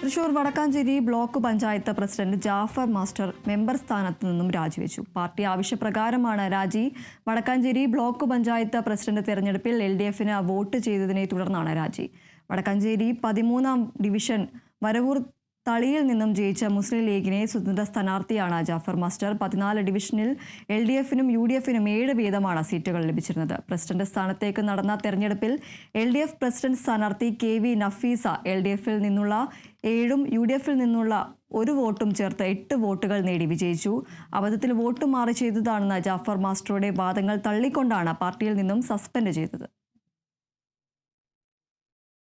Thrissur Wadakkanchery block panchayat president Jafar master member സ്ഥാനത്ത് നിന്നും രാജിവെച്ചു. പാർട്ടി ആവശ്യപ്രകാരമാണ് രാജി. വടക്കാഞ്ചേരി ബ്ലോക്ക് പഞ്ചായത്ത് പ്രസിഡന്റ് തെരഞ്ഞെടുപ്പിൽ LDF-ന് വോട്ട് ചെയ്തതിനെ തുടർന്നാണ് രാജി. വടക്കാഞ്ചേരി 13-ാം ഡിവിഷൻ വരവൂർ തളിയിൽ നിന്നും ജയിച്ച മുസ്ലിം ലീഗിനെ സ്വതന്ത്ര സ്ഥാനാർത്ഥിയാണ് ജാഫർ മാസ്റ്റർ. 14 ഡിവിഷനിൽ LDF-നും UDF-നും 7 വീതമാണ് സീറ്റുകൾ ലഭിച്ചിരുന്നത്. പ്രസിഡന്റ് സ്ഥാനത്തേക്ക് നടന്ന തെരഞ്ഞെടുപ്പിൽ LDF പ്രസിഡന്റ് സ്ഥാനാർത്ഥി KV നഫീസ LDF-ൽ നിന്നുള്ള 7-ഉം UDF-ൽ നിന്നുള്ള 1 വോട്ടും ചേർത്ത് 8 വോട്ടുകൾ നേടി വിജയിച്ചു. അബദ്ധത്തിൽ വോട്ട് മാറി ചെയ്തതാണെന്ന ജാഫർ മാസ്റ്ററുടെ വാദങ്ങൾ തള്ളിക്കൊണ്ടാണ് പാർട്ടിയിൽ നിന്നും സസ്പെൻഡ് ചെയ്തത്.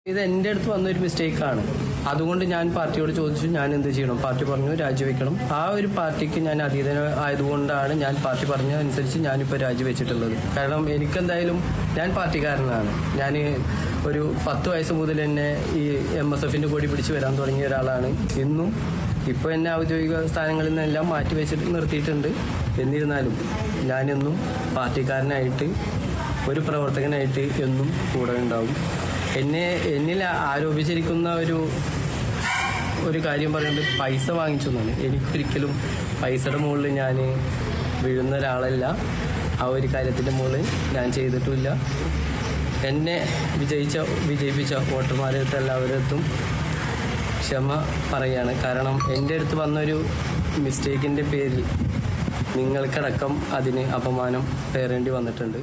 ഇത് എൻ്റെ അടുത്ത് വന്നൊരു മിസ്റ്റേക്കാണ്. അതുകൊണ്ട് ഞാൻ പാർട്ടിയോട് ചോദിച്ചു ഞാൻ എന്ത് ചെയ്യണം. പാർട്ടി പറഞ്ഞു രാജിവെക്കണം. ആ ഒരു പാർട്ടിക്ക് ഞാൻ അതീതനായതുകൊണ്ടാണ് ഞാൻ പാർട്ടി പറഞ്ഞതനുസരിച്ച് ഞാനിപ്പോൾ രാജിവെച്ചിട്ടുള്ളത്. കാരണം എനിക്കെന്തായാലും ഞാൻ പാർട്ടിക്കാരനാണ്. ഞാൻ ഒരു 10 വയസ്സ് മുതൽ തന്നെ ഈ MSF-ൻ്റെ കൊടി പിടിച്ച് വരാൻ തുടങ്ങിയ ഒരാളാണ്. ഇന്നും ഇപ്പോൾ എന്നെ ഔദ്യോഗിക സ്ഥാനങ്ങളിൽ നിന്നെല്ലാം മാറ്റി വെച്ചിട്ട് നിർത്തിയിട്ടുണ്ട്. എന്നിരുന്നാലും ഞാനെന്നും പാർട്ടിക്കാരനായിട്ട് ഒരു പ്രവർത്തകനായിട്ട് എന്നും കൂടെ ഉണ്ടാവും. എന്നിൽ ആരോപിച്ചിരിക്കുന്ന ഒരു കാര്യം പറയുന്നത് പൈസ വാങ്ങിച്ചു എന്നാണ്. എനിക്കൊരിക്കലും പൈസയുടെ മുകളിൽ ഞാൻ വീഴുന്ന ഒരാളല്ല. ആ ഒരു കാര്യത്തിൻ്റെ മുകളിൽ ഞാൻ ചെയ്തിട്ടുമില്ല. എന്നെ വിജയിപ്പിച്ച വോട്ടർമാരെടുത്ത് എല്ലാവരടുത്തും ക്ഷമ പറയുകയാണ്. കാരണം എൻ്റെ അടുത്ത് വന്നൊരു മിസ്റ്റേക്കിൻ്റെ പേരിൽ നിങ്ങൾക്കടക്കം അതിന് അപമാനം പേറേണ്ടി വന്നിട്ടുണ്ട്.